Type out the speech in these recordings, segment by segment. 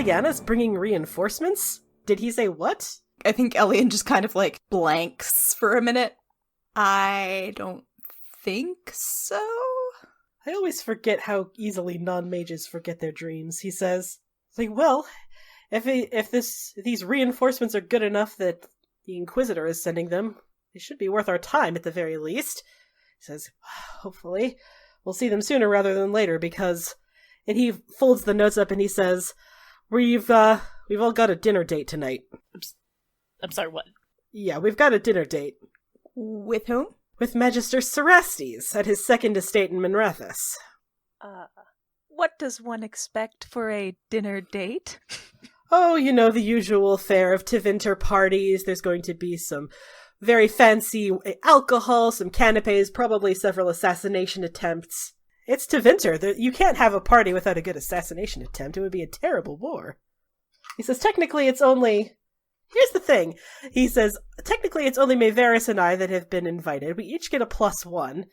Eliana's bringing reinforcements? Did he say what? I think Elian just kind of, blanks for a minute. I don't think so? I always forget how easily non-mages forget their dreams, he says. Well, if these reinforcements are good enough that the Inquisitor is sending them, they should be worth our time at the very least. He says, hopefully, we'll see them sooner rather than later, because... And he folds the notes up and he says, we've all got a dinner date tonight. I'm sorry, what? Yeah, we've got a dinner date. With whom? With Magister Cerastes at his second estate in Minrathous. What does one expect for a dinner date? Oh, the usual fare of Tevinter parties. There's going to be some very fancy alcohol, some canapes, probably several assassination attempts. It's Tevinter. You can't have a party without a good assassination attempt. It would be a terrible war. He says, technically it's only... Here's the thing. He says, technically it's only Maevaris and I that have been invited. We each get a +1.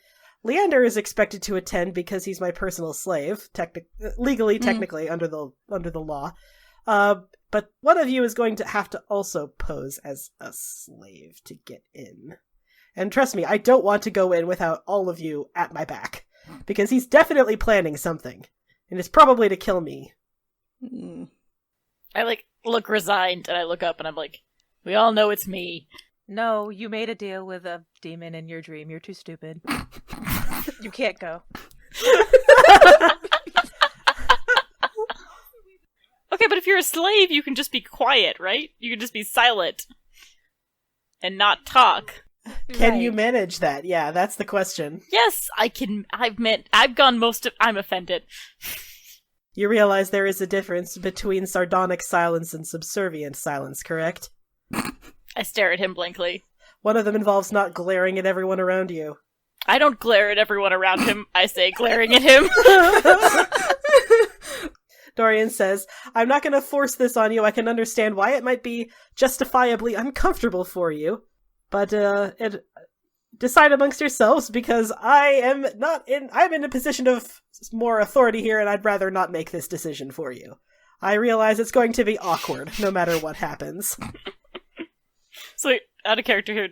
Leander is expected to attend because he's my personal slave, technically, under the law. But one of you is going to have to also pose as a slave to get in. And trust me, I don't want to go in without all of you at my back. Because he's definitely planning something. And it's probably to kill me. I, look resigned, and I look up, and I'm like, we all know it's me. No, you made a deal with a demon in your dream. You're too stupid. You can't go. Okay, but if you're a slave, you can just be quiet, right? You can just be silent. And not talk. Can you manage that? Yeah, that's the question. Yes, I can. I'm offended. You realize there is a difference between sardonic silence and subservient silence, correct? I stare at him blankly. One of them involves not glaring at everyone around you. I don't glare at everyone around him. I say glaring at him. Dorian says, I'm not going to force this on you. I can understand why it might be justifiably uncomfortable for you. But decide amongst yourselves, because I'm in a position of more authority here, and I'd rather not make this decision for you. I realize it's going to be awkward, no matter what happens. So, out of character here,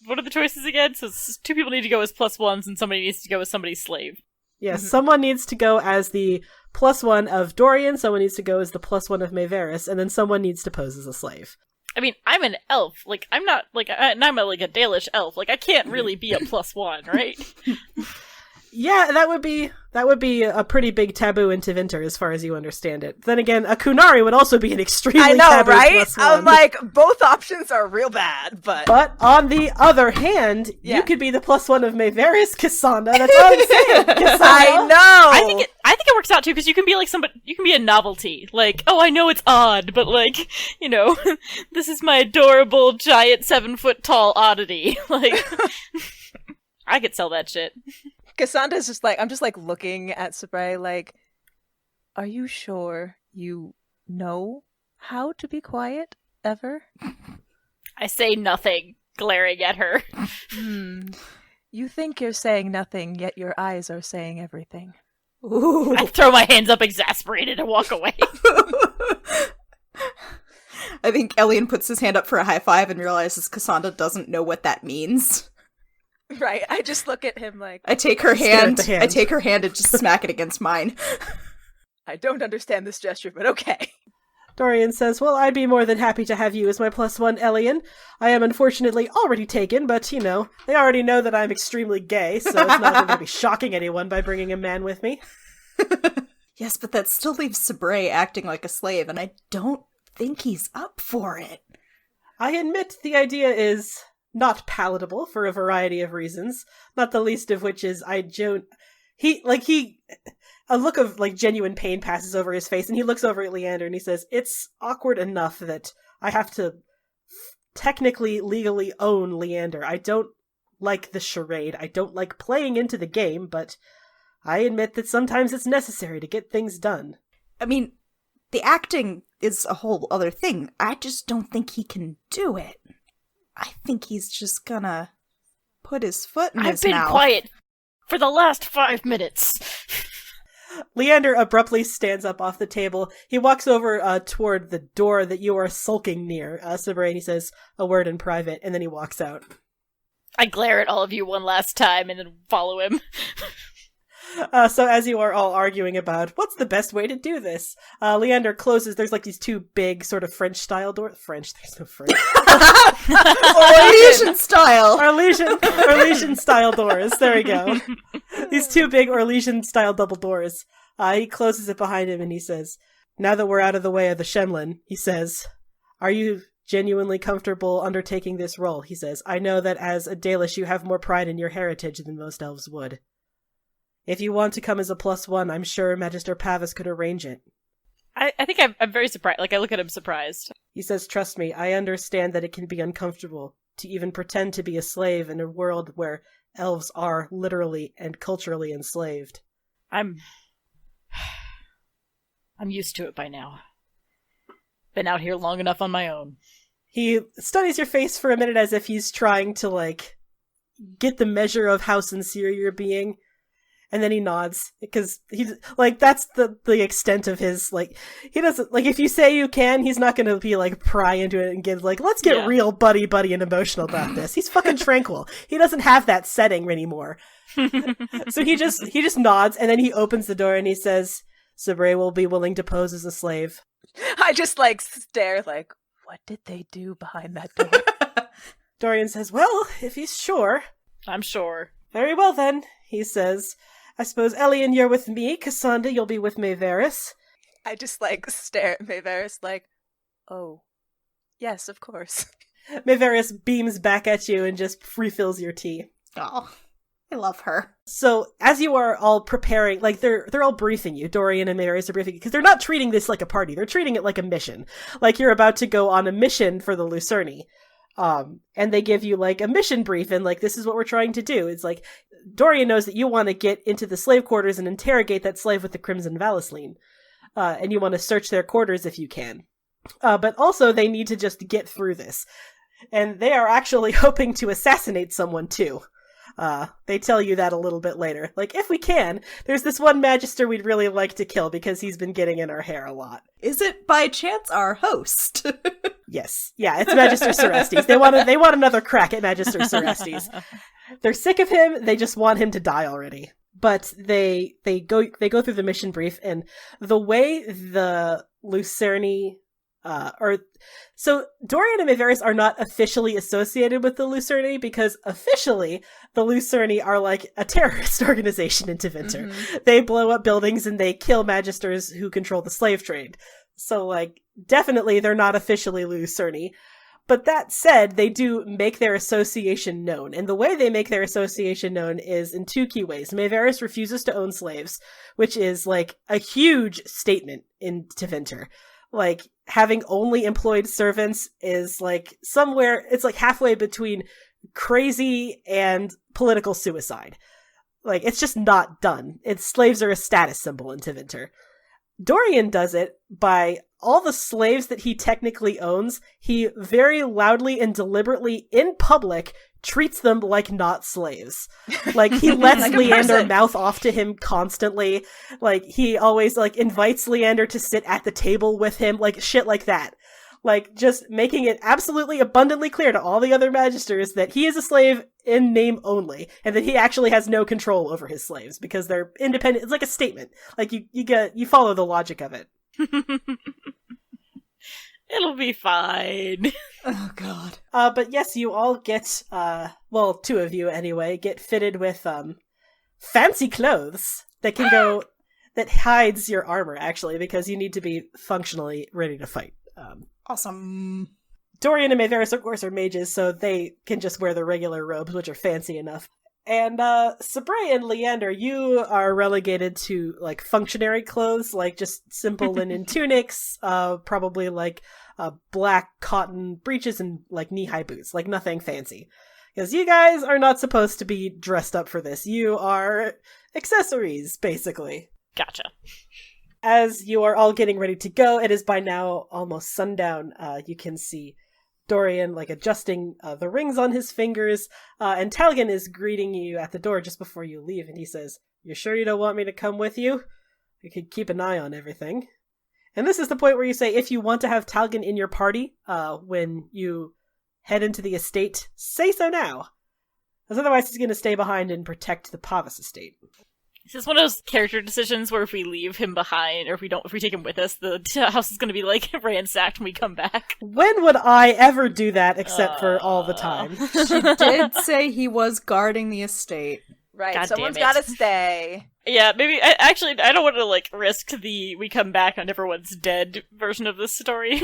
what are the choices again? So, two people need to go as +1s, and somebody needs to go as somebody's slave. Yes, someone needs to go as the +1 of Dorian, someone needs to go as the +1 of Maevaris, and then someone needs to pose as a slave. I mean, I'm an elf. I'm not, and I'm a Dalish elf. I can't really be a +1, right? Yeah, that would be a pretty big taboo in Tevinter, as far as you understand it. Then again, a Kunari would also be an extremely taboo right? +1. I'm like, both options are real bad, but... But on the other hand, you could be the +1 of Maevaris, Cassandra. That's all I'm saying, Cassandra. I know! I think it works out, too, because you can be you can be a novelty. I know it's odd, but this is my adorable, giant, 7-foot-tall oddity. I could sell that shit. Cassandra's just I'm just looking at Sabray are you sure you know how to be quiet, ever? I say nothing, glaring at her. You think you're saying nothing, yet your eyes are saying everything. Ooh. I throw my hands up exasperated and walk away. I think Elian puts his hand up for a high five and realizes Cassandra doesn't know what that means. Right, I just look at him I take her hand and just smack it against mine. I don't understand this gesture, but okay. Dorian says, well, I'd be more than happy to have you as my +1, Elian. I am unfortunately already taken, but, they already know that I'm extremely gay, so it's not going to be shocking anyone by bringing a man with me. Yes, but that still leaves Sabray acting like a slave, and I don't think he's up for it. I admit the idea is not palatable for a variety of reasons, not the least of which is a look of genuine pain passes over his face, and he looks over at Leander and he says, it's awkward enough that I have to technically, legally own Leander. I don't like the charade. I don't like playing into the game, but I admit that sometimes it's necessary to get things done. I mean, the acting is a whole other thing. I just don't think he can do it. I think he's just gonna put his foot in his mouth. I've been quiet for the last 5 minutes. Leander abruptly stands up off the table. He walks over toward the door that you are sulking near, Sabra, and he says a word in private, and then he walks out. I glare at all of you one last time and then follow him. So as you are all arguing about what's the best way to do this, Leander closes. There's like these two big sort of French-style doors. French? There's no French. Orlesian style. Orlesian-style doors. There we go. These two big Orlesian-style double doors. He closes it behind him and he says, now that we're out of the way of the Shemlin, he says, are you genuinely comfortable undertaking this role? He says, I know that as a Dalish you have more pride in your heritage than most elves would. If you want to come as a +1, I'm sure Magister Pavus could arrange it. I think I'm very surprised. Like, I look at him surprised. He says, trust me, I understand that it can be uncomfortable to even pretend to be a slave in a world where elves are literally and culturally enslaved. I'm used to it by now. Been out here long enough on my own. He studies your face for a minute as if he's trying to, like, get the measure of how sincere you're being. And then he nods, because he's, like, that's the extent of his, like, he doesn't, like, if you say you can, he's not gonna be, like, pry into it and give, like, let's get real buddy and emotional about this. He's fucking tranquil. He doesn't have that setting anymore. So he just nods, and then he opens the door and he says, Sabre will be willing to pose as a slave. I just, like, stare, like, what did they do behind that door? Dorian says, well, if he's sure. I'm sure. Very well, then, he says. I suppose, Elian, you're with me. Cassandra, you'll be with Mayveris. I just, like, stare at Mayveris like, oh, yes, of course. Mayveris beams back at you and just refills your tea. Oh, I love her. So, as you are all preparing, like, they're all briefing you. Dorian and Mayveris are briefing you, because they're not treating this like a party. They're treating it like a mission. Like, you're about to go on a mission for the Lucerni. And they give you, like, a mission brief, and, like, this is what we're trying to do. It's like, Dorian knows that you want to get into the slave quarters and interrogate that slave with the Crimson Valisline. And you want to search their quarters if you can. But also, they need to just get through this. And they are actually hoping to assassinate someone, too. They tell you that a little bit later. Like, if we can, there's this one Magister we'd really like to kill because he's been getting in our hair a lot. Is it by chance our host? Yes. Yeah, it's Magister Cerestes. They want another crack at Magister Cerestes. They're sick of him, they just want him to die already. But they go through the mission brief, and the way the Lucerni so Dorian and Mayveris are not officially associated with the Lucerni, because officially the Lucerni are like a terrorist organization in Tevinter. Mm-hmm. They blow up buildings and they kill magisters who control the slave trade. So, like, definitely they're not officially Lucerni. But that said, they do make their association known. And the way they make their association known is in two key ways. Mayveris refuses to own slaves, which is, like, a huge statement in Tevinter. Like, having only employed servants is, like, somewhere, it's like halfway between crazy and political suicide. Like, it's just not done. Slaves are a status symbol in Tevinter. Dorian does it by all the slaves that he technically owns. He very loudly and deliberately in public treats them like not slaves. Like, he lets like Leander mouth off to him constantly. Like, he always, like, invites Leander to sit at the table with him, like, shit like that. Like, just making it absolutely abundantly clear to all the other magisters that he is a slave in name only, and that he actually has no control over his slaves, because they're independent. It's like a statement. Like, you follow the logic of it. It'll be fine. Oh, God. But yes, you all get, well, two of you anyway, get fitted with, fancy clothes that can go, that hides your armor, actually, because you need to be functionally ready to fight. Awesome. Dorian and Mayveris, of course, are mages, so they can just wear the regular robes, which are fancy enough. And, Sabre and Leander, you are relegated to, like, functionary clothes, like, just simple linen tunics, probably, like, black cotton breeches and, like, knee-high boots, like, nothing fancy. Because you guys are not supposed to be dressed up for this. You are accessories, basically. Gotcha. As you are all getting ready to go, it is by now almost sundown. You can see Dorian, like, adjusting the rings on his fingers, and Talgan is greeting you at the door just before you leave, and he says, "You're sure you don't want me to come with you? You could keep an eye on everything. And this is the point where you say, if you want to have Talgan in your party, when you head into the estate, say so now. Because otherwise he's going to stay behind and protect the Pavus estate. This is one of those character decisions where if we leave him behind, or if we take him with us, the house is going to be, like, ransacked when we come back. When would I ever do that except for all the time? She did say he was guarding the estate. Right, God someone's damn it. gotta stay. Yeah, maybe, I don't want to, like, risk the we come back and everyone's dead version of this story.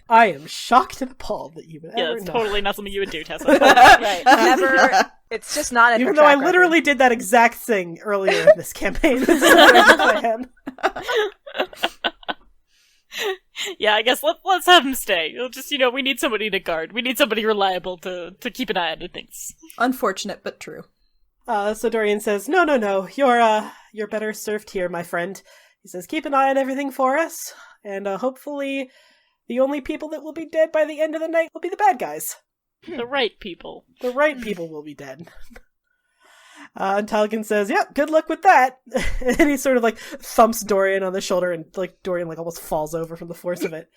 I am shocked and appalled that you would Yeah, ever that's know. totally not something you would do, Tessa. Right, never. It's just not in Even her though I track literally did that exact thing earlier in this campaign. This is my plan. Yeah, I guess let's have him stay. It'll just, we need somebody to guard. We need somebody reliable to keep an eye on things. Unfortunate, but true. So Dorian says, No, you're better served here, my friend. He says, keep an eye on everything for us, and hopefully the only people that will be dead by the end of the night will be the bad guys. The right people. The right people will be dead. And Talgan says, yep, good luck with that. And he sort of, like, thumps Dorian on the shoulder, and, like, Dorian, like, almost falls over from the force of it.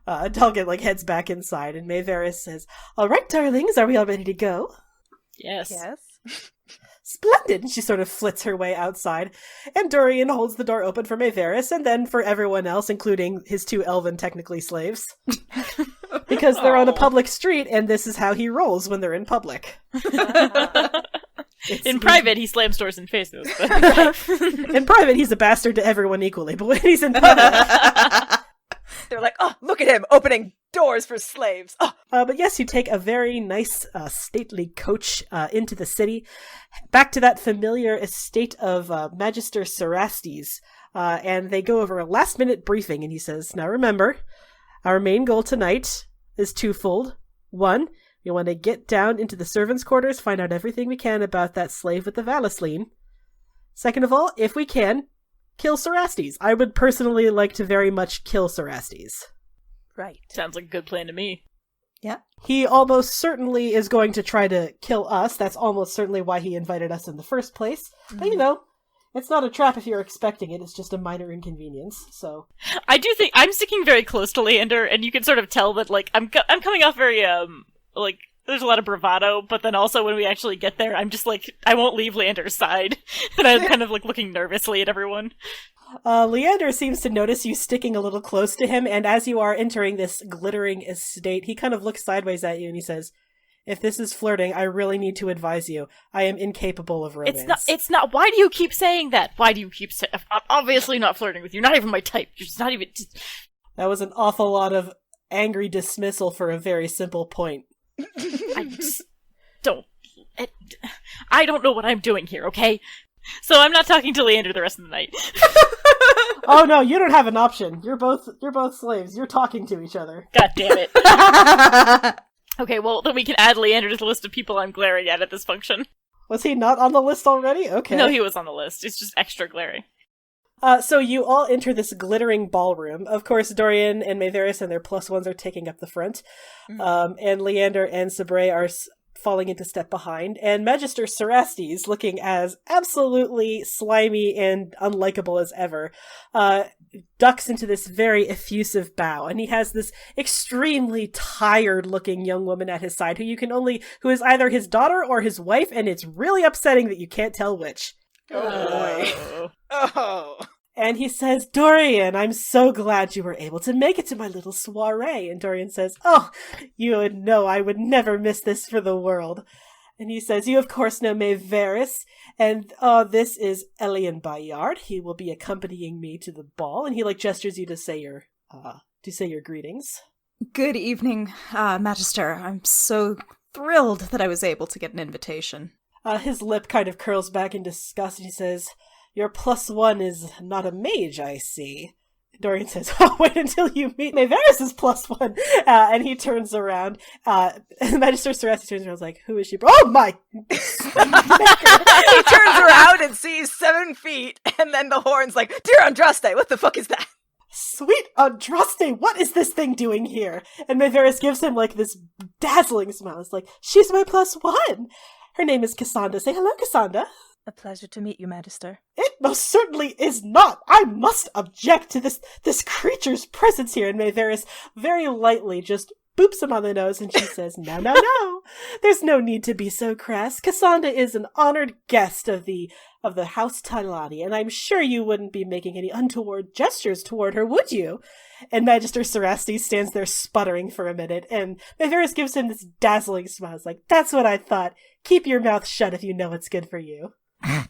And Talgan, like, heads back inside, and Mayveris says, all right, darlings, are we all ready to go? Yes. Yes. Splendid! And she sort of flits her way outside, and Dorian holds the door open for Mayveris, and then for everyone else, including his two elven, technically, slaves. Because they're on a public street, and this is how he rolls when they're in public. In private, he slams doors in faces. In private, he's a bastard to everyone equally, but when he's in public... They're like, oh, look at him opening doors for slaves. Oh. But yes, you take a very nice, stately coach into the city, back to that familiar estate of Magister Cerastes, and they go over a last-minute briefing, and he says, now remember, our main goal tonight is twofold. One, we want to get down into the servants' quarters, find out everything we can about that slave with the Valisline. Second of all, if we can, kill Cerastes. I would personally like to very much kill Cerastes. Right. Sounds like a good plan to me. Yeah. He almost certainly is going to try to kill us. That's almost certainly why he invited us in the first place. Mm-hmm. But, it's not a trap if you're expecting it. It's just a minor inconvenience, so... I do think I'm sticking very close to Leander, and you can sort of tell that, like, I'm coming off very, like, there's a lot of bravado, but then also when we actually get there, I'm just like, I won't leave Leander's side. And I'm kind of, like, looking nervously at everyone. Leander seems to notice you sticking a little close to him, and as you are entering this glittering estate, he kind of looks sideways at you and he says, if this is flirting, I really need to advise you. I am incapable of romance. It's not, why do you keep saying that? Why do you keep saying, I'm obviously not flirting with you, not even my type, you're just not even... That was an awful lot of angry dismissal for a very simple point. I just don't... I don't know what I'm doing here, okay? So I'm not talking to Leander the rest of the night. Oh no, you don't have an option. You're both slaves. You're talking to each other. God damn it. Okay, well, then we can add Leander to the list of people I'm glaring at this function. Was he not on the list already? Okay. No, he was on the list. It's just extra glaring. So you all enter this glittering ballroom. Of course, Dorian and Mayveris and their +1s are taking up the front. And Leander and Sabre are falling into step behind. And Magister Cerastes, looking as absolutely slimy and unlikable as ever, ducks into this very effusive bow. And he has this extremely tired-looking young woman at his side who is either his daughter or his wife, and it's really upsetting that you can't tell which. Oh boy. Oh. And he says, Dorian, I'm so glad you were able to make it to my little soiree. And Dorian says, oh, you would know I would never miss this for the world. And he says, you of course know Mayveris, and this is Elian Bayard. He will be accompanying me to the ball. And he gestures you to say your greetings. Good evening, Magister. I'm so thrilled that I was able to get an invitation. His lip kind of curls back in disgust, and he says, your +1 is not a mage, I see. Dorian says, oh, wait until you meet Mayveris' +1. And he turns around. And Magister Cerastes turns around and is like, who is she? Oh, my! He turns around and sees 7 feet, and then the horn's like, dear Andraste, what the fuck is that? Sweet Andraste, what is this thing doing here? And Mayveris gives him, this dazzling smile. It's like, she's my +1. Her name is Cassandra. Say hello, Cassandra. A pleasure to meet you, Magister. It most certainly is not! I must object to this creature's presence here. And Mayveris very lightly just boops him on the nose, and she says, No. There's no need to be so crass. Cassandra is an honored guest of the House Talani, and I'm sure you wouldn't be making any untoward gestures toward her, would you? And Magister Cerastes stands there sputtering for a minute, and Mayveris gives him this dazzling smile. It's like, that's what I thought. Keep your mouth shut if you know what's good for you. I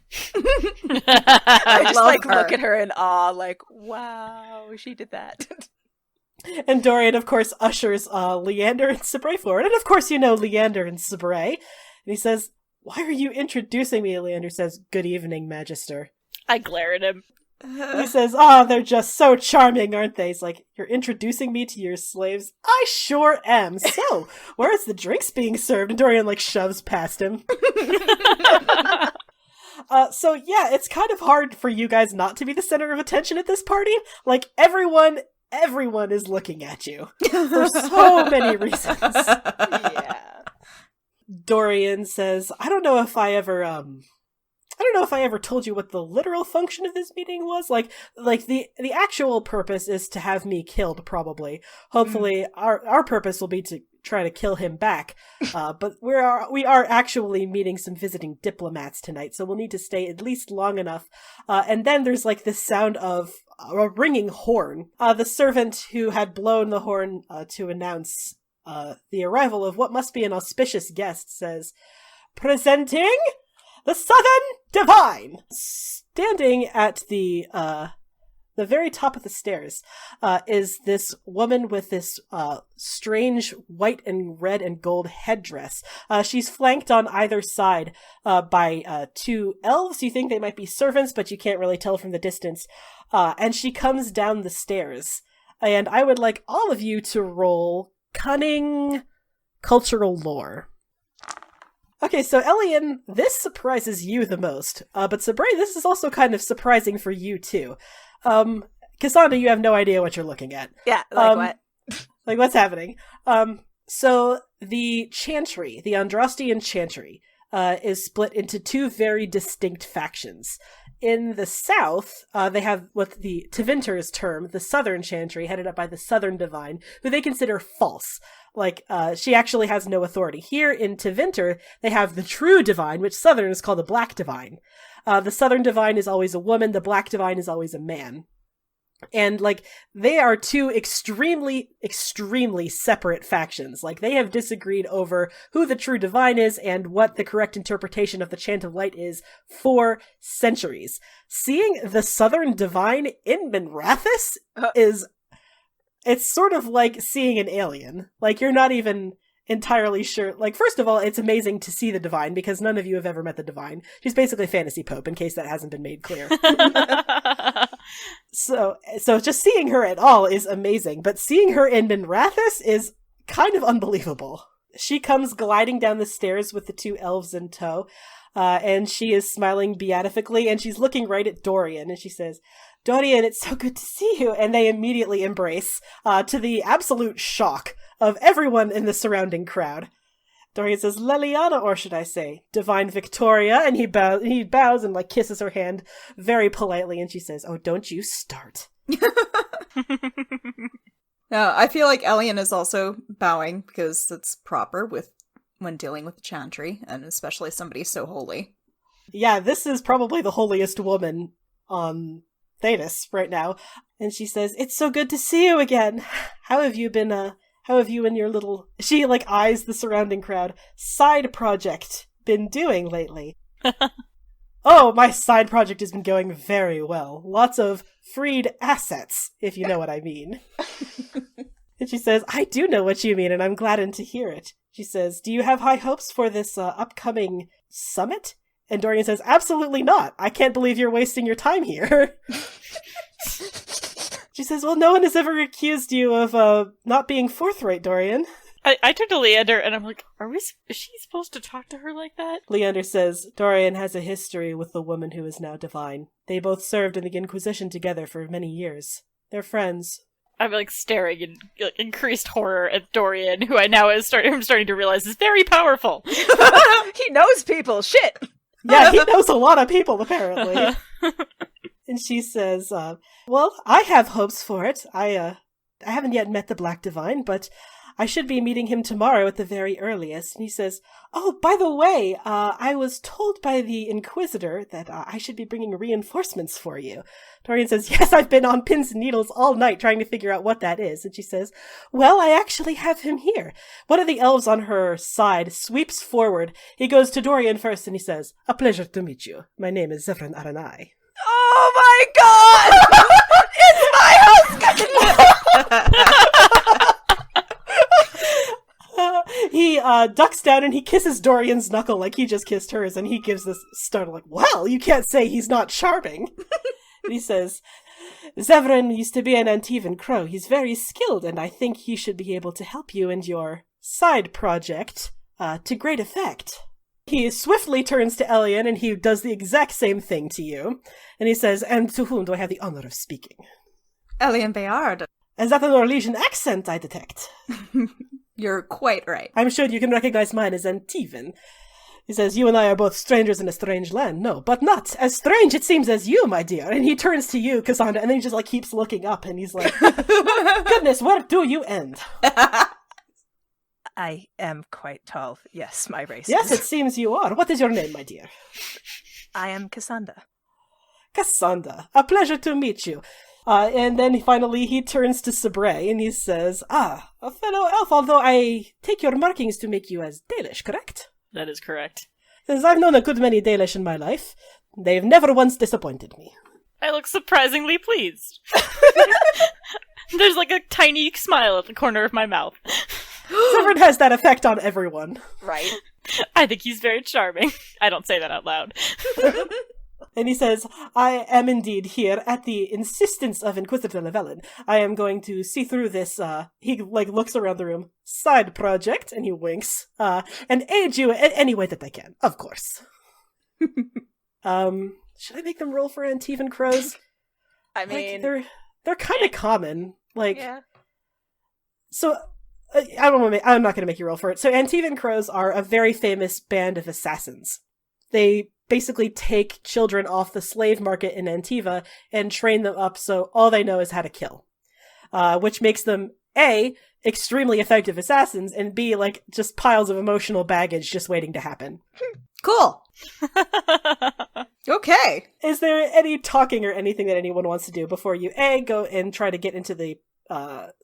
just love her. look at her in awe, like, wow, she did that. And Dorian, of course, ushers Leander and Sabray forward. And of course you know Leander and Sabray. And he says, why are you introducing me? Leander says, good evening, Magister. I glare at him. He says, they're just so charming, aren't they? He's like, you're introducing me to your slaves? I sure am. So, where's the drinks being served? And Dorian, shoves past him. So yeah, it's kind of hard for you guys not to be the center of attention at this party. Everyone is looking at you for so many reasons. Yeah. Dorian says, I don't know if I ever told you what the literal function of this meeting was. The actual purpose is to have me killed, probably. Hopefully, our purpose will be to try to kill him back. But we are actually meeting some visiting diplomats tonight, so we'll need to stay at least long enough. And then there's this sound of a ringing horn. The servant who had blown the horn to announce the arrival of what must be an auspicious guest says, presenting the Southern Divine! Standing at the very top of the stairs is this woman with this strange white and red and gold headdress. She's flanked on either side by two elves. You think they might be servants, but you can't really tell from the distance. And she comes down the stairs. And I would like all of you to roll Cunning Cultural Lore. Okay, so Elian, this surprises you the most. But Sabray, this is also kind of surprising for you too. Cassandra, you have no idea what you're looking at. Yeah, what? What's happening? So the Chantry, the Andrastian Chantry, is split into two very distinct factions. In the south, they have what the Tevinters term the Southern Chantry, headed up by the Southern Divine, who they consider false. She actually has no authority. Here in Tevinter, they have the True Divine, which Southern is called the Black Divine. The Southern Divine is always a woman, the Black Divine is always a man. And, they are two extremely, extremely separate factions. They have disagreed over who the true divine is and what the correct interpretation of the Chant of Light is for centuries. Seeing the Southern Divine in Minrathous it's sort of like seeing an alien. You're not even entirely sure. First of all, it's amazing to see the divine because none of you have ever met the divine. She's basically Fantasy Pope, in case that hasn't been made clear. So just seeing her at all is amazing, but seeing her in Minrathous is kind of unbelievable. She comes gliding down the stairs with the two elves in tow, and she is smiling beatifically, and she's looking right at Dorian, and she says, Dorian, it's so good to see you, and they immediately embrace, to the absolute shock of everyone in the surrounding crowd. Dorian says, Leliana, or should I say, Divine Victoria, and he bows and kisses her hand very politely, and she says, oh, don't you start. No, I feel like Elian is also bowing because it's proper when dealing with the Chantry, and especially somebody so holy. Yeah, this is probably the holiest woman on Thetis right now. And she says, it's so good to see you again. How have you been, how have you and your little, she eyes the surrounding crowd, side project been doing lately? Oh, my side project has been going very well. Lots of freed assets, if you know what I mean. And she says, I do know what you mean, and I'm gladdened to hear it. She says, do you have high hopes for this upcoming summit? And Dorian says, absolutely not. I can't believe you're wasting your time here. She says, well, no one has ever accused you of not being forthright, Dorian. I turn to Leander and I'm like, is she supposed to talk to her like that? Leander says, Dorian has a history with the woman who is now divine. They both served in the Inquisition together for many years. They're friends. I'm staring in increased horror at Dorian, who I now am starting to realize is very powerful. He knows people. Shit. Yeah, he knows a lot of people, apparently. And she says, well, I have hopes for it. I haven't yet met the Black Divine, but I should be meeting him tomorrow at the very earliest. And he says, oh, by the way, I was told by the Inquisitor that I should be bringing reinforcements for you. Dorian says, yes, I've been on pins and needles all night trying to figure out what that is. And she says, well, I actually have him here. One of the elves on her side sweeps forward. He goes to Dorian first and he says, a pleasure to meet you. My name is Dirthara-ma. Oh my god! It's my husband! He ducks down and he kisses Dorian's knuckle like he just kissed hers, and he gives this startle like, well, you can't say he's not charming. And he says, Zevran used to be an Antivan crow. He's very skilled, and I think he should be able to help you in your side project to great effect. He swiftly turns to Elian, and he does the exact same thing to you. And he says, and to whom do I have the honor of speaking? Elian Bayard. Is that a Norwegian accent I detect? You're quite right. I'm sure you can recognize mine as Antivan. He says, you and I are both strangers in a strange land. No, but not as strange, it seems, as you, my dear. And he turns to you, Cassandra, and then he just, keeps looking up, and he's like, goodness, where do you end? I am quite tall. Yes, my race. Yes, it seems you are. What is your name, my dear? I am Cassandra. Cassandra, a pleasure to meet you. And then finally he turns to Sabre and he says, a fellow elf, although I take your markings to make you as Dalish, correct? That is correct. As I've known a good many Dalish in my life. They've never once disappointed me. I look surprisingly pleased. There's a tiny smile at the corner of my mouth. Zevran has that effect on everyone. Right. I think he's very charming. I don't say that out loud. And he says, I am indeed here at the insistence of Inquisitor Llewellyn. I am going to see through this, he, looks around the room, side project, and he winks, and aid you in any way that I can, of course. Should I make them roll for Antivan crows? I mean... they're kind of common. Yeah. So, I'm not going to make you roll for it. So Antivan crows are a very famous band of assassins. They basically take children off the slave market in Antiva and train them up so all they know is how to kill. Which makes them, A, extremely effective assassins, and B, just piles of emotional baggage just waiting to happen. Cool. Okay. Is there any talking or anything that anyone wants to do before you, A, go and try to get into the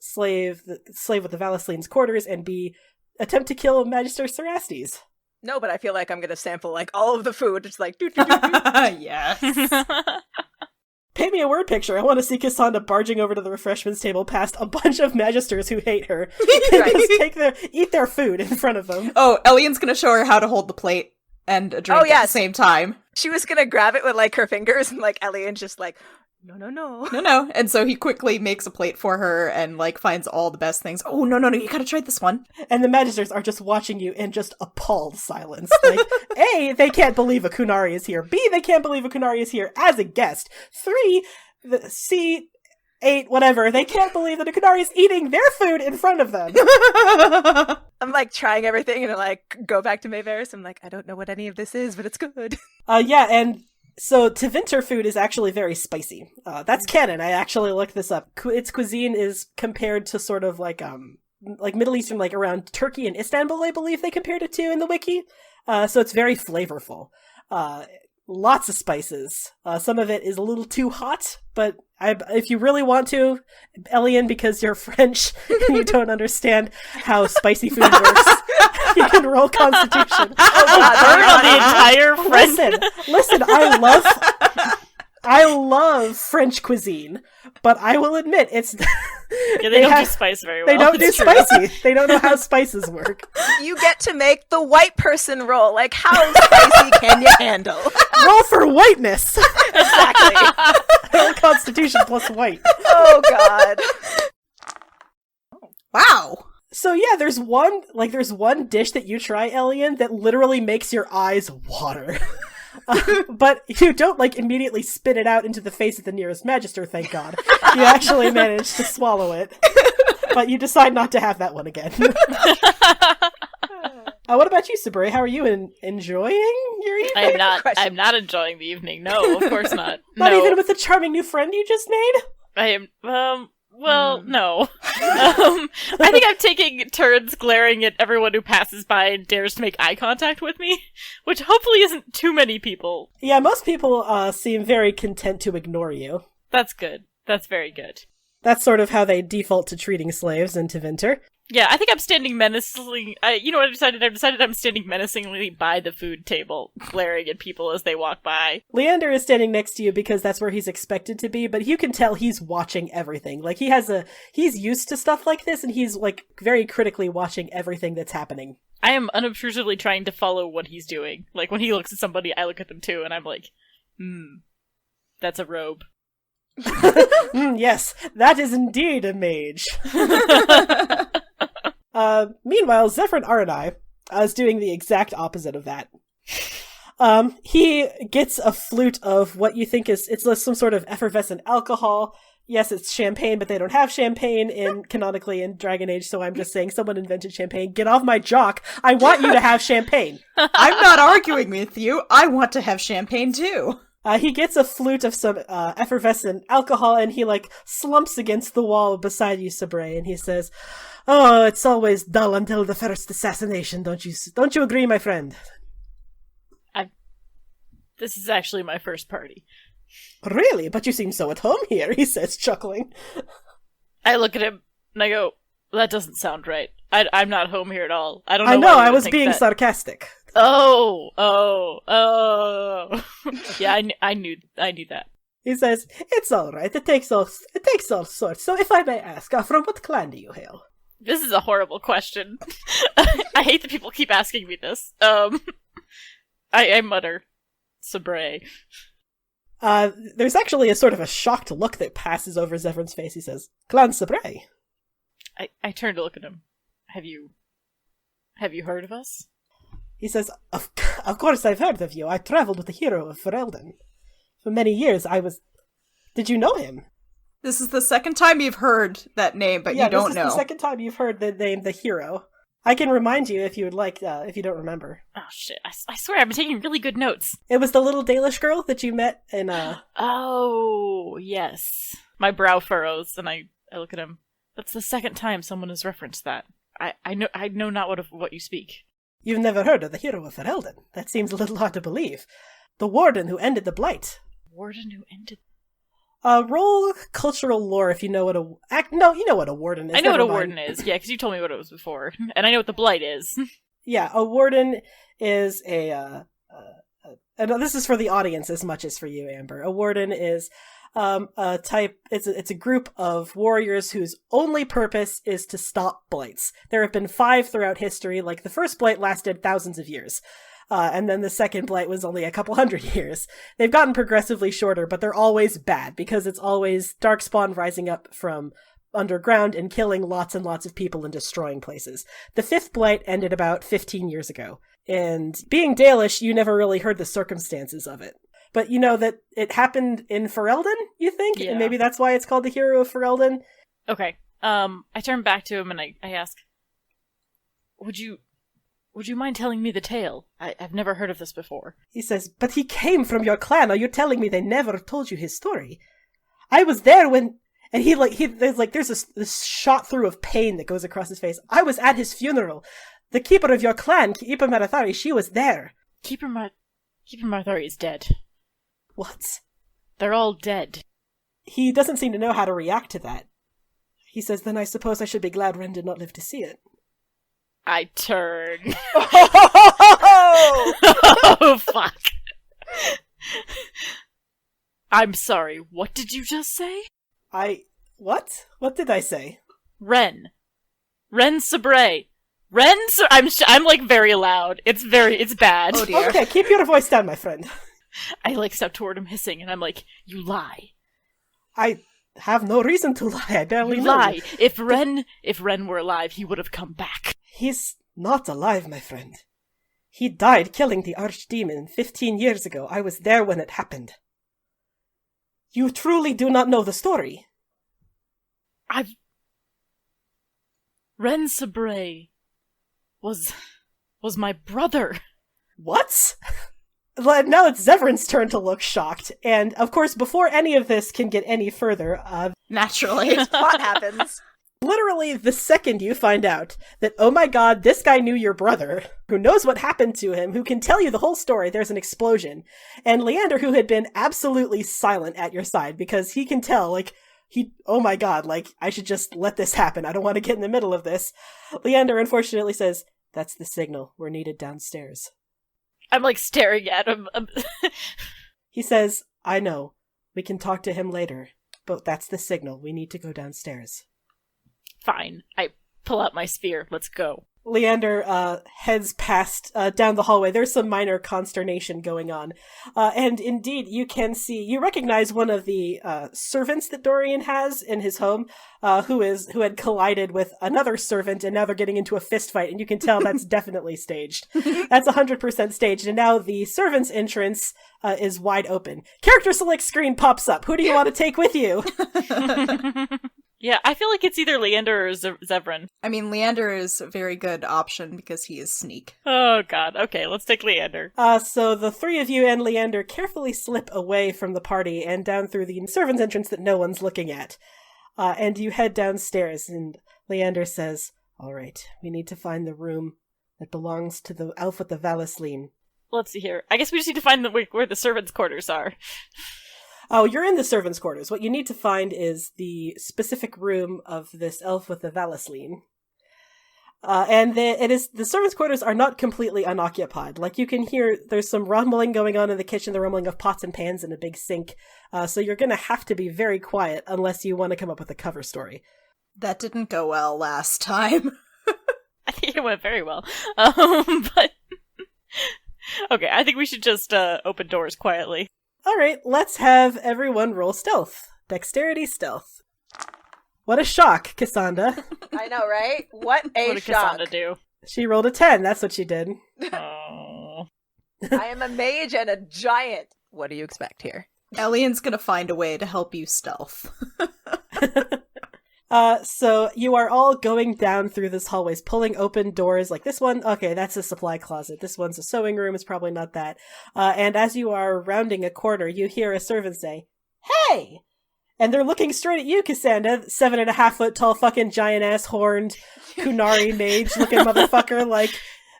slave with the Valesline's quarters, and B, attempt to kill Magister Cerastes? No, but I feel like I'm gonna sample all of the food. It's like, doo-doo-doo-doo. Yes. Paint me a word picture. I want to see Cassandra barging over to the refreshments table past a bunch of Magisters who hate her. And just eat their food in front of them. Oh, Elian's gonna show her how to hold the plate and a drink at the same time. She was gonna grab it with her fingers, and Elian's just no. No. And so he quickly makes a plate for her and finds all the best things. Oh, no, you gotta try this one. And the Magisters are just watching you in just appalled silence. A, they can't believe a Kunari is here. B, they can't believe a Kunari is here as a guest. 3, C, 8, whatever, they can't believe that a Kunari is eating their food in front of them. I'm trying everything and go back to Mayveris. I'm I don't know what any of this is, but it's good. Yeah, and so Tevinter food is actually very spicy. That's canon. I actually looked this up. Its cuisine is compared to sort of Middle Eastern, around Turkey and Istanbul, I believe they compared it to in the wiki. So it's very flavorful. Lots of spices. Some of it is a little too hot, but if you really want to, Elian, because you're French and you don't understand how spicy food works, you can roll Constitution. Burn on the entire French. Listen, I love French cuisine, but I will admit it's they don't do spice very well. They don't do spicy. They don't know how spices work. You get to make the white person roll. How spicy can you handle? Roll for whiteness. Exactly. Roll Constitution plus white. Oh God. Wow. So yeah, there's one dish that you try, Elian, that literally makes your eyes water. But you don't immediately spit it out into the face of the nearest Magister, thank God. You actually manage to swallow it. But you decide not to have that one again. What about you, Sabri? How are you enjoying your evening? I'm not enjoying the evening. No, of course not. Not No. even with the charming new friend you just made? I am, well, no. I think I'm taking turns glaring at everyone who passes by and dares to make eye contact with me, which hopefully isn't too many people. Yeah, most people seem very content to ignore you. That's good. That's very good. That's sort of how they default to treating slaves in Tevinter. Yeah, I think I'm standing menacingly. You know what I decided? I decided I'm standing menacingly by the food table, glaring at people as they walk by. Leander is standing next to you because that's where he's expected to be, but you can tell he's watching everything. Like, he's used to stuff like this, and he's, like, very critically watching everything that's happening. I am unobtrusively trying to follow what he's doing. Like, when he looks at somebody, I look at them too, and I'm like, that's a robe. Yes, that is indeed a mage. Meanwhile, Zephyr Aranai is doing the exact opposite of that. He gets a flute of what you think it's some sort of effervescent alcohol. Yes, it's champagne, but they don't have champagne canonically in Dragon Age, so I'm just saying someone invented champagne. Get off my jock! I want you to have champagne! I'm not arguing with you. I want to have champagne too. He gets a flute of some effervescent alcohol, and he, like, slumps against the wall beside you, Sabre, and he says, "Oh, it's always dull until the first assassination, don't you agree, my friend?" This is actually my first party. Really? But you seem so at home here, he says, chuckling. I look at him, and I go, that doesn't sound right. I'm not home here at all. I don't know. I know, why I was think being that. sarcastic. Oh. Yeah, I knew that. He says, "It's all right. It takes all sorts. So, if I may ask, from what clan do you hail?" This is a horrible question. I hate that people keep asking me this. I mutter, Sabre. There's actually a sort of a shocked look that passes over Zephyr's face. He says, "Clan Sabre." I turn to look at him. Have you heard of us? He says, of course I've heard of you. I traveled with the hero of Ferelden. For many years Did you know him? This is the second time you've heard that name, but you don't know. This is the second time you've heard the name, the hero. I can remind you if you would like, if you don't remember. Oh shit, I swear I've been taking really good notes. It was the little Dalish girl that you met in, Oh, yes. My brow furrows, and I look at him. That's the second time someone has referenced that. I know not what you speak. You've never heard of the hero of Ferelden? That seems a little hard to believe. The warden who ended the Blight. Warden who ended... Roll cultural lore if you know what you know what a warden is. I know what a Never mind. warden is, yeah, because you told me what it was before. And I know what the Blight is. Yeah, a warden is and this is for the audience as much as for you, Amber. A warden is a type, it's a group of warriors whose only purpose is to stop blights. There have been 5 throughout history. Like, the first blight lasted thousands of years. And then the second blight was only a couple hundred years. They've gotten progressively shorter, but they're always bad, because it's always Darkspawn rising up from underground and killing lots and lots of people and destroying places. The 5th blight ended about 15 years ago. And being Dalish, you never really heard the circumstances of it. But you know that it happened in Ferelden, you think? Yeah. And maybe that's why it's called the Hero of Ferelden? Okay. I turn back to him and I ask, Would you mind telling me the tale? I've never heard of this before. He says, "But he came from your clan. Are you telling me they never told you his story? I was there when..." And there's this shot through of pain that goes across his face. "I was at his funeral. The keeper of your clan, Keeper Marathari, she was there." Keeper Marthari is dead. What? They're all dead. He doesn't seem to know how to react to that. He says, "Then I suppose I should be glad Ren did not live to see it." I turn. Oh! Oh, fuck. I'm sorry, what did you just say? What? What did I say? Ren Sabre. I'm like very loud. It's bad. Oh dear. Okay, keep your voice down, my friend. I like step toward him hissing and I'm like, you lie. I have no reason to lie. I barely You live. lie. If Ren were alive, he would have come back. He's not alive, my friend. He died killing the archdemon 15 years ago. I was there when it happened. You truly do not know the story. Ren Sabre was was my brother. What? Now it's Zevran's turn to look shocked. And, of course, before any of this can get any further, Naturally. What happens? literally the second you find out that, oh my god, this guy knew your brother, who knows what happened to him, who can tell you the whole story, there's an explosion. And Leander, who had been absolutely silent at your side, because he can tell, oh my god, I should just let this happen. I don't want to get in the middle of this. Leander, unfortunately, says, that's the signal. We're needed downstairs. I'm, staring at him. He says, I know. We can talk to him later. But that's the signal. We need to go downstairs. Fine. I pull out my spear. Let's go. Leander heads past down the hallway. There's some minor consternation going on. And indeed, you recognize one of the servants that Dorian has in his home, who had collided with another servant, and now they're getting into a fist fight, and you can tell that's definitely staged. That's 100% staged, and now the servant's entrance is wide open. Character select screen pops up. Who do you want to take with you? Yeah, I feel like it's either Leander or Zevran. I mean, Leander is a very good option because he is sneak. Oh god, okay, let's take Leander. So the three of you and Leander carefully slip away from the party and down through the servant's entrance that no one's looking at. And you head downstairs, and Leander says, all right, we need to find the room that belongs to the elf with the Valisleen. Let's see here. I guess we just need to find where the servants' quarters are. Oh, you're in the servants' quarters. What you need to find is the specific room of this elf with the Valisleen. And the servants' quarters are not completely unoccupied. You can hear there's some rumbling going on in the kitchen, the rumbling of pots and pans in a big sink. So you're going to have to be very quiet unless you want to come up with a cover story. That didn't go well last time. I think it went very well. But okay, I think we should just open doors quietly. All right, let's have everyone roll stealth. Dexterity stealth. What a shock, Cassandra. I know, right? What a What did shock. Cassandra do? She rolled a 10, that's what she did. Oh. I am a mage and a giant. What do you expect here? Elian's gonna find a way to help you stealth. So you are all going down through this hallways, pulling open doors like this one. Okay, that's a supply closet. This one's a sewing room. It's probably not that. And as you are rounding a corner, you hear a servant say, hey! And they're looking straight at you, Cassandra, 7.5-foot tall fucking giant-ass horned Kunari mage looking motherfucker.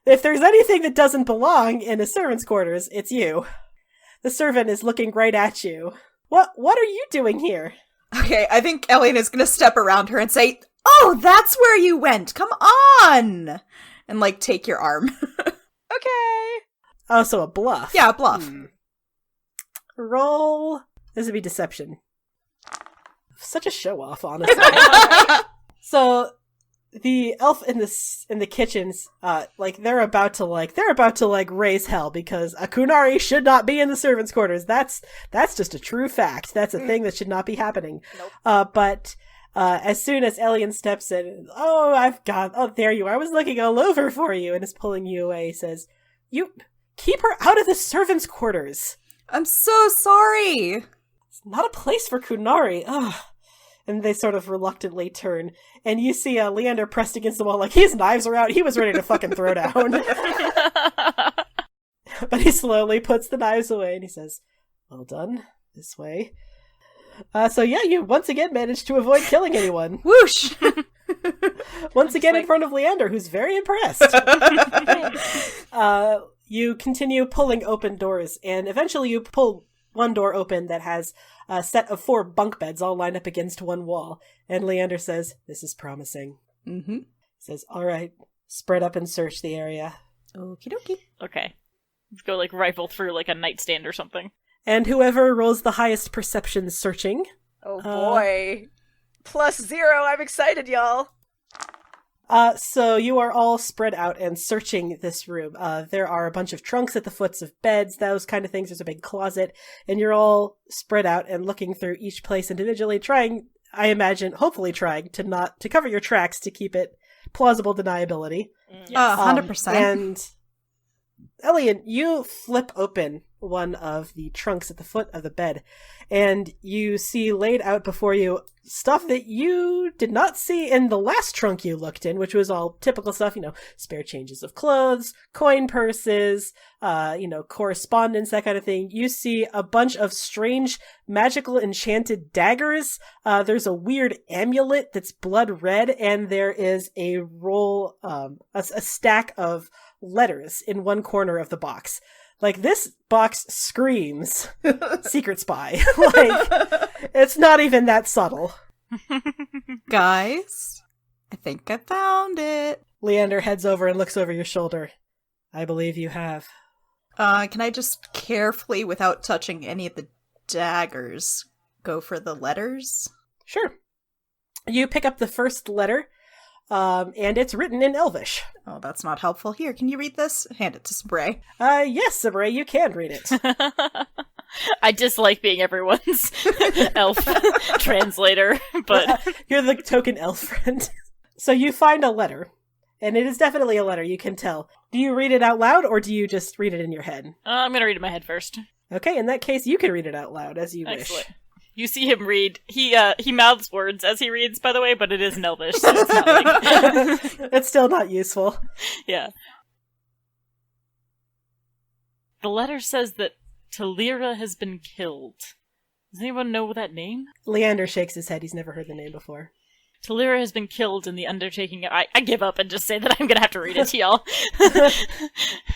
If there's anything that doesn't belong in a servant's quarters, it's you. The servant is looking right at you. What are you doing here? Okay, I think Elian is gonna step around her and say, oh, that's where you went! Come on! And, take your arm. Okay. Oh, so a bluff. Yeah, bluff. Roll. This would be deception. Such a show-off, honestly. So, the elf in the kitchens, they're about to raise hell because a Kunari should not be in the servants' quarters. That's just a true fact. That's a thing that should not be happening. Nope. But as soon as Elian steps in, there you are. I was looking all over for you, and is pulling you away. He says, "You keep her out of the servants' quarters. I'm so sorry. It's not a place for Kunari." Ugh. And they sort of reluctantly turn. And you see Leander pressed against the wall, his knives are out. He was ready to fucking throw down. But he slowly puts the knives away and he says, well done. This way. So yeah, you once again managed to avoid killing anyone. Whoosh! Once again in front of Leander, who's very impressed. You continue pulling open doors, and eventually you pull one door open that has a set of 4 bunk beds all lined up against one wall. And Leander says, this is promising. Mm-hmm. He says, all right, spread up and search the area. Okie dokie. Okay. Let's go, rifle through, a nightstand or something. And whoever rolls the highest perception searching. Oh boy. +0. I'm excited, y'all. So you are all spread out and searching this room. There are a bunch of trunks at the foots of beds, those kind of things. There's a big closet, and you're all spread out and looking through each place individually, trying, I imagine, hopefully trying to cover your tracks to keep it plausible deniability. Yes. 100%. And Elian, you flip open one of the trunks at the foot of the bed, and you see laid out before you stuff that you did not see in the last trunk you looked in, which was all typical stuff, spare changes of clothes, coin purses, correspondence, that kind of thing. You see a bunch of strange magical enchanted daggers. There's a weird amulet that's blood red, and there is a roll, a stack of letters in one corner of the box. Like, this box screams secret spy. Like, it's not even that subtle. Guys, I think I found it. Leander heads over and looks over your shoulder. I believe you have. Can I just carefully, without touching any of the daggers, go for the letters? Sure. You pick up the first letter, and it's written in Elvish. Oh, that's not helpful. Here, can you read this? Hand it to Sabray. Yes, Sabray, you can read it. I dislike being everyone's elf translator, but... You're the token elf friend. So you find a letter, and it is definitely a letter, you can tell. Do you read it out loud, or do you just read it in your head? I'm gonna read it in my head first. Okay, in that case, you can read it out loud, as you Excellent. wish. You see him read. He mouths words as he reads, by the way, but it is in Elvish, so it's not like... It's still not useful. Yeah. The letter says that Talira has been killed. Does anyone know that name? Leander shakes his head. He's never heard the name before. Talira has been killed in the undertaking. I give up and just say that I'm gonna have to read it to y'all.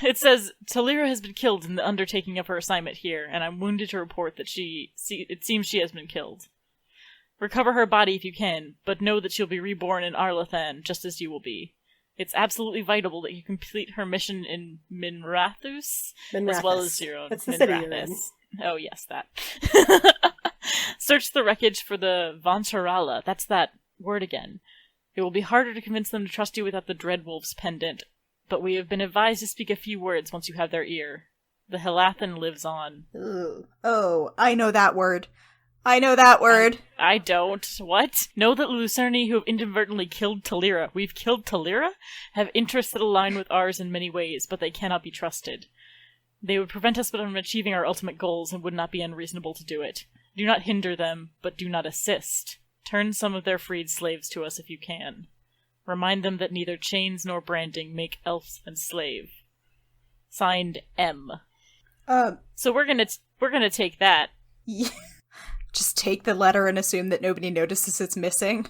It says, Talira has been killed in the undertaking of her assignment here, and I'm wounded to report that it seems she has been killed. Recover her body if you can, but know that she'll be reborn in Arlathan, just as you will be. It's absolutely vital that you complete her mission in Minrathus, as well as your own. That's the city you're in. Oh, yes, that. Search the wreckage for the Vancharala. That's that word again. It will be harder to convince them to trust you without the Dreadwolf's pendant, but we have been advised to speak a few words once you have their ear. The Helathan lives on. Ooh. Oh, I know that word. I know that word. I don't. What? Know that Lucerni, who have inadvertently killed Talira, we've killed Talira, have interests that align with ours in many ways, but they cannot be trusted. They would prevent us from achieving our ultimate goals and would not be unreasonable to do it. Do not hinder them, but do not assist. Turn some of their freed slaves to us if you can. Remind them that neither chains nor branding make elves enslaved. Signed, M. So we're gonna take that. Yeah. Just take the letter and assume that nobody notices it's missing.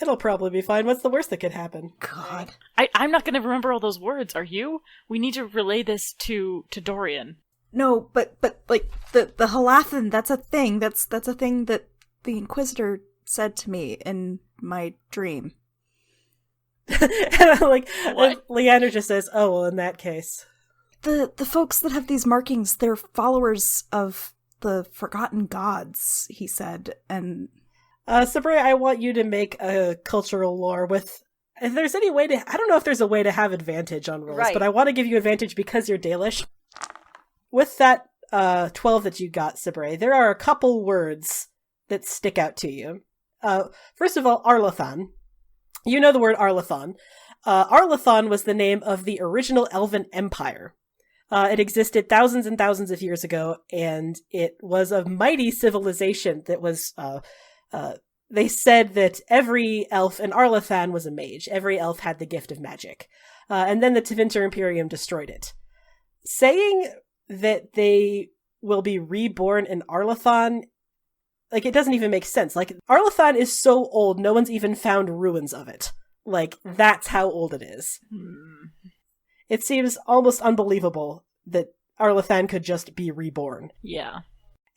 It'll probably be fine. What's the worst that could happen? God. I'm not gonna remember all those words, are you? We need to relay this to Dorian. No, but like the Helathan, that's a thing. That's a thing that the Inquisitor said to me in my dream. And like, What? Leander just says, "Oh well, in that case." The folks that have these markings, they're followers of the forgotten gods, he said, and... Sabray, I want you to make a cultural lore with... If there's any way to... I don't know if there's a way to have advantage on rolls, Right. but I want to give you advantage because you're Dalish. With that 12 that you got, Sabray, there are a couple words that stick out to you. First of all, Arlathan. You know the word Arlathan. Arlathan was the name of the original Elven Empire. It existed thousands and thousands of years ago, and it was a mighty civilization that was, they said that every elf in Arlathan was a mage. Every elf had the gift of magic. And then the Tevinter Imperium destroyed it. Saying that they will be reborn in Arlathan, like, it doesn't even make sense. Like, Arlathan is so old, no one's even found ruins of it. Like, that's how old it is. It seems almost unbelievable that Arlathan could just be reborn. Yeah.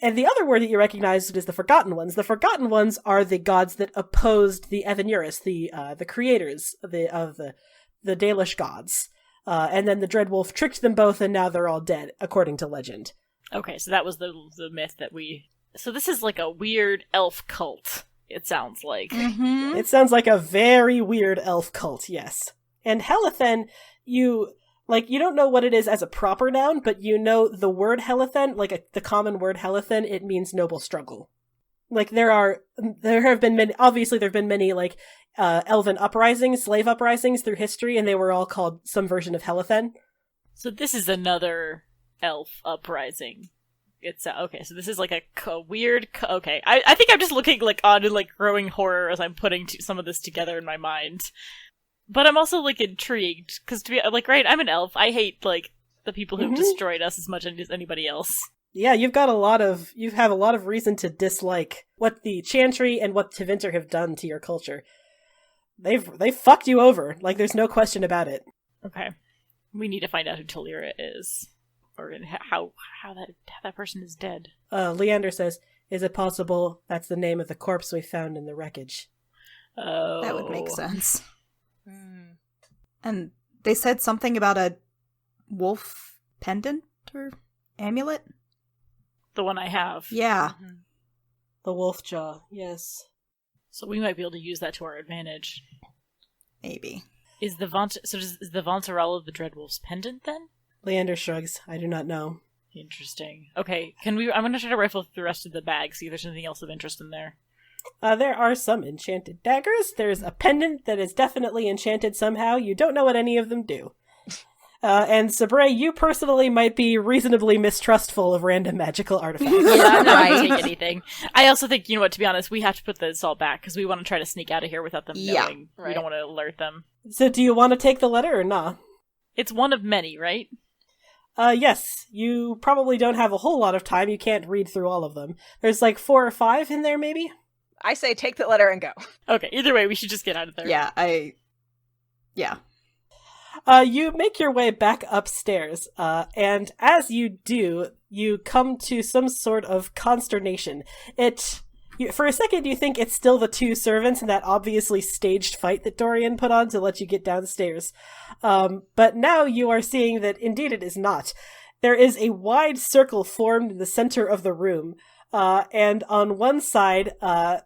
And the other word that you recognize is the Forgotten Ones. The Forgotten Ones are the gods that opposed the Evanuris, the creators of the Dalish gods. And then the Dreadwolf tricked them both, and now they're all dead, according to legend. Okay, so that was the myth that we... So this is like a weird elf cult, it sounds like. Mm-hmm. It sounds like a very weird elf cult, yes. And Helathan, you don't know what it is as a proper noun, but you know the word Helathan, the common word Helathan, it means noble struggle. Like, there have been many, obviously there have been many, elven uprisings, slave uprisings through history, and they were all called some version of Helathan. So this is another elf uprising. It's okay, so this is like a weird. Okay, I think I'm just looking like on in like growing horror as I'm putting some of this together in my mind. But I'm also like intrigued because to be like, right, I'm an elf. I hate like the people who've destroyed us as much as anybody else. Yeah, you have a lot of reason to dislike what the Chantry and what Tevinter have done to your culture. They've fucked you over. Like, there's no question about it. Okay, we need to find out who Talira is, or how that person is dead. Leander says, "Is it possible that's the name of the corpse we found in the wreckage?" Oh, that would make sense. And they said something about a wolf pendant or amulet. The one I have. Yeah. The wolf jaw. Yes. So we might be able to use that to our advantage. Maybe. Is the Vontarella the Dreadwolf's pendant then? Leander shrugs. I do not know. Interesting. Okay, I'm gonna try to rifle through the rest of the bag, see if there's anything else of interest in there. There are some enchanted daggers. There's a pendant that is definitely enchanted somehow. You don't know what any of them do. And Sabre, you personally might be reasonably mistrustful of random magical artifacts. Yeah, I'm not going to take anything. I also think, to be honest, we have to put this all back, because we want to try to sneak out of here without them knowing. Right. We don't want to alert them. So do you want to take the letter or not? It's one of many, right? Yes. You probably don't have a whole lot of time. You can't read through all of them. There's like 4 or 5 in there, maybe? I say take the letter and go. Okay, either way, we should just get out of there. Yeah. You make your way back upstairs, and as you do, you come to some sort of consternation. For a second, you think it's still the 2 servants in that obviously staged fight that Dorian put on to let you get downstairs. But now you are seeing that indeed it is not. There is a wide circle formed in the center of the room. And on one side,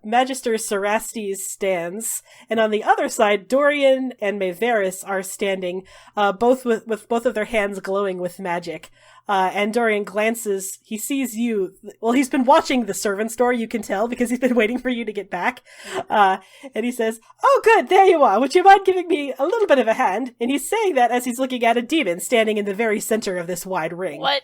Magister Cerastes stands, and on the other side, Dorian and Maevaris are standing, both with both of their hands glowing with magic. And Dorian glances, he sees you. Well, he's been watching the servants' door, you can tell, because he's been waiting for you to get back. And he says, "Oh, good, there you are. Would you mind giving me a little bit of a hand?" And he's saying that as he's looking at a demon standing in the very center of this wide ring. What?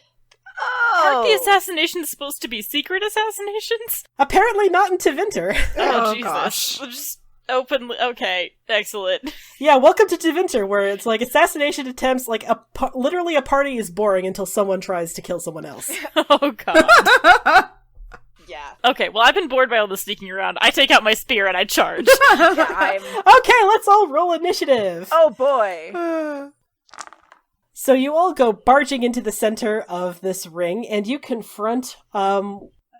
Oh. Aren't the assassinations supposed to be secret assassinations? Apparently not in Tevinter. Oh, Jesus. Gosh. We'll just openly... Okay, excellent. Yeah, welcome to Tevinter, where it's like assassination attempts, like literally a party is boring until someone tries to kill someone else. Oh, God. Yeah. Okay, well, I've been bored by all this sneaking around. I take out my spear and I charge. Yeah, Okay, let's all roll initiative. Oh, boy. So you all go barging into the center of this ring, and you confront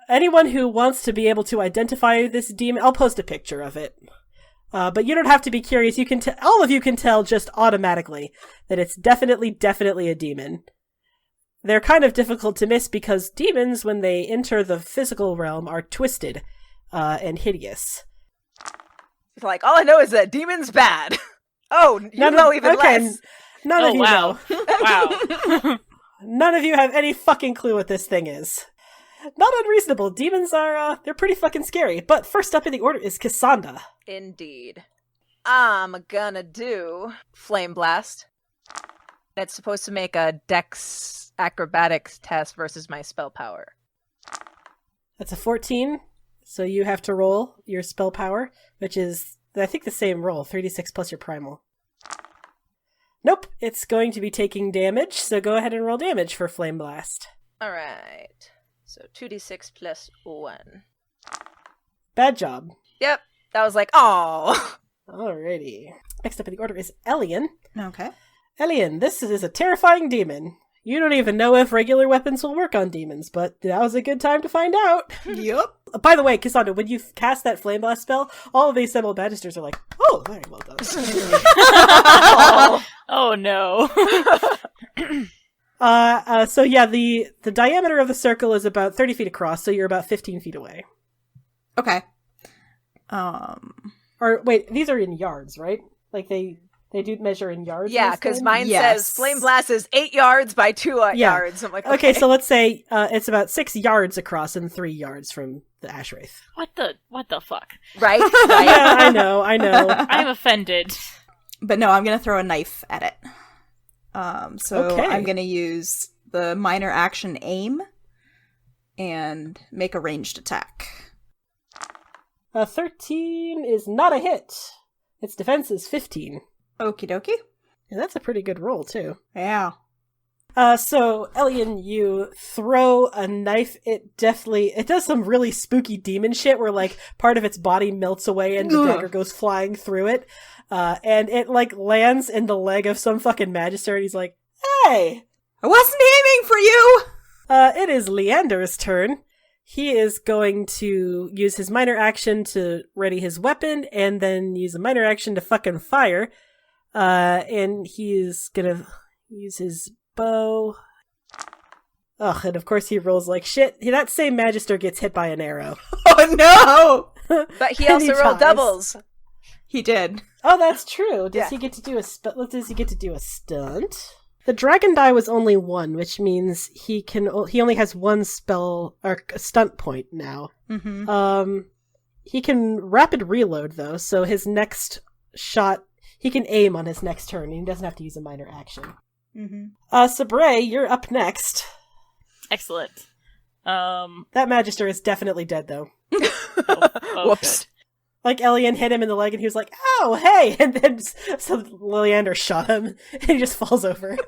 anyone who wants to be able to identify this demon. I'll post a picture of it. But you don't have to be curious. You can all of you can tell just automatically that it's definitely a demon. They're kind of difficult to miss because demons, when they enter the physical realm, are twisted and hideous. It's like, all I know is that demon's bad. Oh, you know even less. None of you know. Wow. None of you have any fucking clue what this thing is. Not unreasonable. Demons are, they're pretty fucking scary. But first up in the order is Cassandra. Indeed. I'm gonna do Flame Blast. It's supposed to make a Dex acrobatics test versus my spell power. That's a 14. So you have to roll your spell power, which is, I think, the same roll. 3d6 plus your primal. Nope, it's going to be taking damage, so go ahead and roll damage for Flame Blast. Alright. So 2d6 plus 1. Bad job. Yep. That was like, oh. Alrighty. Next up in the order is Elian. Okay. Elian, this is a terrifying demon. You don't even know if regular weapons will work on demons, but that was a good time to find out. Yep. By the way, Cassandra, when you cast that Flame Blast spell, all of the assembled magisters are like, "Oh, very well done." Oh no. So yeah, the diameter of the circle is about 30 feet across, so you're about 15 feet away. Okay. Or wait, these are in yards, right? Like they do measure in yards. Yeah, because mine Yes. says Flame Blast is 8 yards by 2 yards. I'm like, Okay, so let's say it's about 6 yards across and 3 yards from the ash wraith. What the fuck? Right? Yeah, I know. I'm offended. But no, I'm gonna throw a knife at it. So Okay. I'm gonna use the minor action aim and make a ranged attack. 13 is not a hit. Its defense is 15. Okie dokie. And that's a pretty good roll, too. Yeah. So, Elian, you throw a knife. It does some really spooky demon shit where, like, part of its body melts away and the dagger goes flying through it. And it, like, lands in the leg of some fucking Magister, and he's like, hey! I wasn't aiming for you! It is Leander's turn. He is going to use his minor action to ready his weapon, and then use a minor action to fucking fire. And he's gonna use his bow. Ugh, and of course he rolls like shit. That same Magister gets hit by an arrow. Oh no! But he also rolled doubles. He did. Oh, that's true. Does he get to do a stunt? The dragon die was only 1, which means he only has 1 spell or stunt point now. Mm-hmm. He can rapid reload though, so his next shot he can aim on his next turn, and he doesn't have to use a minor action. Mm-hmm. Sabre, you're up next. Excellent. That Magister is definitely dead though. Whoops. Good. Like, Elian hit him in the leg, and he was like, "Ow, hey!" And then so Leander shot him, and he just falls over.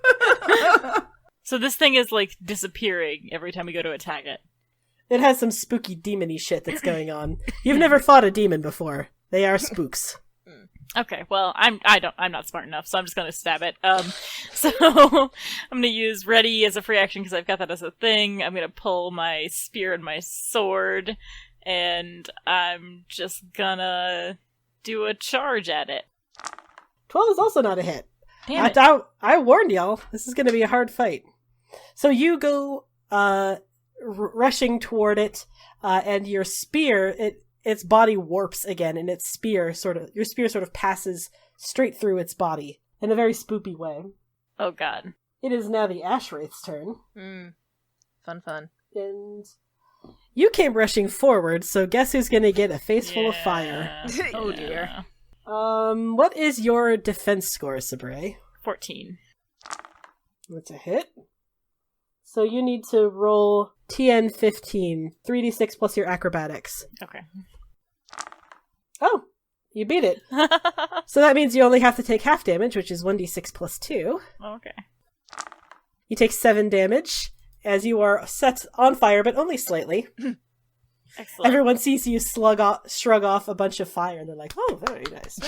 So this thing is, like, disappearing every time we go to attack it. It has some spooky demon-y shit that's going on. You've never fought a demon before. They are spooks. Okay, well, I'm not smart enough, so I'm just gonna stab it. So I'm gonna use ready as a free action because I've got that as a thing. I'm gonna pull my spear and my sword, and I'm just gonna do a charge at it. 12 is also not a hit. Damn it. I warned y'all. This is going to be a hard fight. So you go rushing toward it, and your spear, its body warps again, and your spear sort of passes straight through its body in a very spoopy way. Oh god. It is now the Ashwraith's turn. Fun. And you came rushing forward, so guess who's going to get a face full of fire? Oh dear. What is your defense score, Sabre? 14. That's a hit. So you need to roll TN 15, 3d6 plus your acrobatics. Okay. Oh, you beat it. So that means you only have to take half damage, which is 1d6 plus 2. Okay. You take 7 damage, as you are set on fire, but only slightly. Excellent. Everyone sees you shrug off a bunch of fire, and they're like, oh, very nice.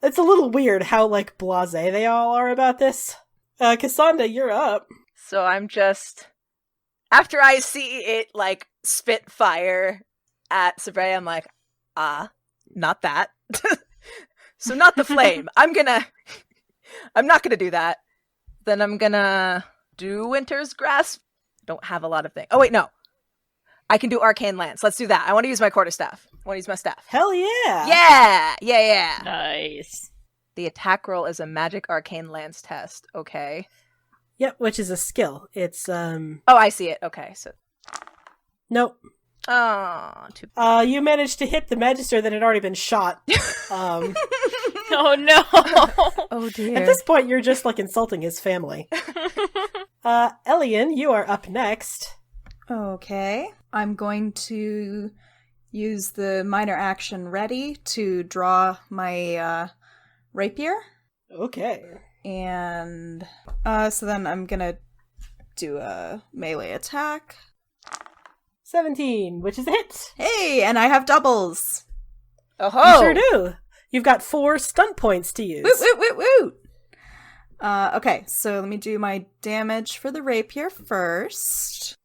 It's a little weird how, like, blasé they all are about this. Cassandra, you're up. So I'm just... After I see it, like, spit fire at Sabre, I'm like, not that. So not the flame. I'm not gonna do that. Then I'm gonna do Winter's Grasp. Don't have a lot of things. Oh, wait, no. I can do Arcane Lance. Let's do that. I want to use my quarterstaff. I want to use my staff. Hell yeah! Yeah! Nice. The attack roll is a magic Arcane Lance test. Okay. Yep, which is a skill. It's, Oh, I see it. Okay, so... Nope. Oh, too... You managed to hit the Magister that had already been shot. Oh no! Oh dear. At this point, you're just, like, insulting his family. Elian, you are up next. Okay. I'm going to use the minor action ready to draw my rapier. Okay. And so then I'm gonna do a melee attack. 17, which is a hit. Hey, and I have doubles. You Oh, sure do. You've got 4 stunt points to use. Woot. Okay, so let me do my damage for the rapier first.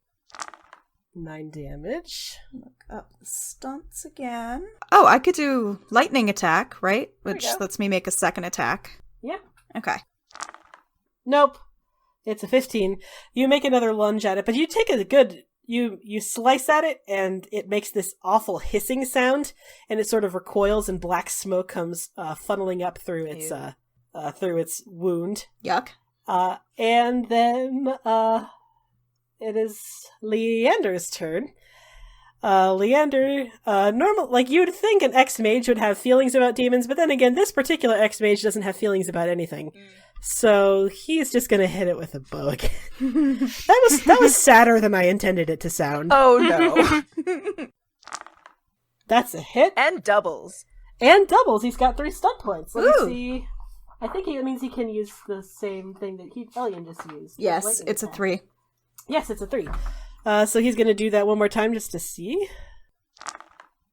9 damage. Look up the stunts again. Oh, I could do lightning attack, right? Which go. lets me make a second attack. Yeah. Okay. Nope. It's a 15. You make another lunge at it, but you take a good... You slice at it, and it makes this awful hissing sound, and it sort of recoils, and black smoke comes funneling up through its wound. Yuck. And then it is Leander's turn. Leander, like you'd think an ex-mage would have feelings about demons, but then again, this particular ex-mage doesn't have feelings about anything. So he's just gonna hit it with a bow again. That was sadder than I intended it to sound. Oh no. That's a hit. And doubles. And doubles. He's got 3 stunt points. Let Ooh. me see. I think it means he can use the same thing that Elian just used. Yes, Lightning it's a attack. 3. Yes, it's a 3. So he's gonna do that one more time just to see.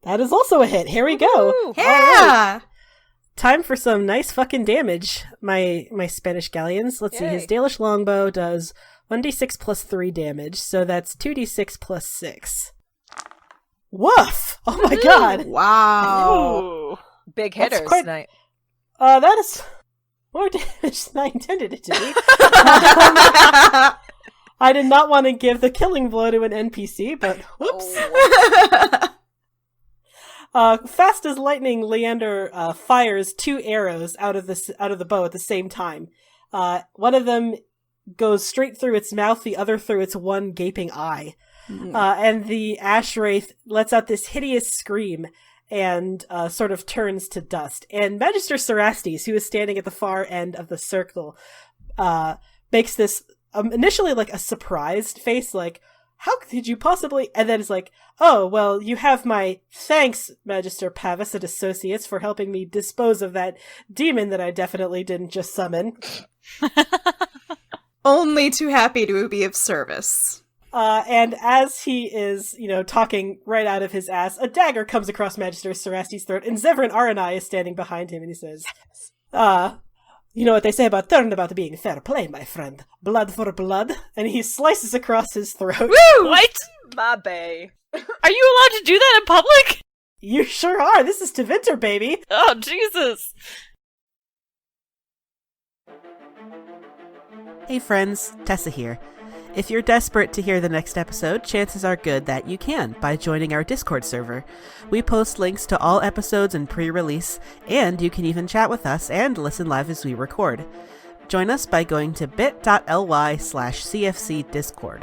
That is also a hit. Here we go. Woo! Yeah! Time for some nice fucking damage, my Spanish galleons. Let's see, Yay. his Dalish longbow does 1d6 plus 3 damage, so that's 2d6 plus 6. Woof! Oh my god! Wow. Ooh. Big That's hitters quite- tonight. That is more damage than I intended it to be. I did not want to give the killing blow to an NPC, but whoops. Fast as lightning, Leander fires 2 arrows out of the bow at the same time. One of them goes straight through its mouth, the other through its one gaping eye. And the ash wraith lets out this hideous scream and sort of turns to dust. And Magister Cerastes, who is standing at the far end of the circle, makes this initially like a surprised face, like, how could you possibly? And then it's like, oh, well, you have my thanks, Magister Pavus and Associates, for helping me dispose of that demon that I definitely didn't just summon. Only too happy to be of service. And as he is, talking right out of his ass, a dagger comes across Magister Cerastes' throat, and Zevran Aranai is standing behind him, and he says, you know what they say about turnabout being fair play, my friend. Blood for blood. And he slices across his throat. Woo! What? My bae. Are you allowed to do that in public? You sure are. This is Tevinter, baby. Oh, Jesus. Hey friends, Tessa here. If you're desperate to hear the next episode, chances are good that you can by joining our Discord server. We post links to all episodes and pre-release, and you can even chat with us and listen live as we record. Join us by going to bit.ly/cfcdiscord.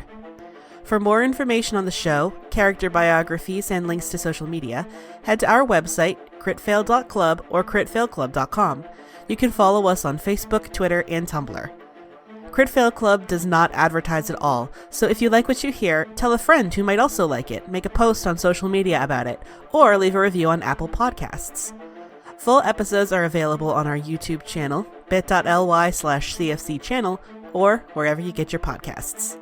For more information on the show, character biographies, and links to social media, head to our website, critfail.club or critfailclub.com. You can follow us on Facebook, Twitter, and Tumblr. Crit Fail Club does not advertise at all, so if you like what you hear, tell a friend who might also like it, make a post on social media about it, or leave a review on Apple Podcasts. Full episodes are available on our YouTube channel, bit.ly/CFC channel, or wherever you get your podcasts.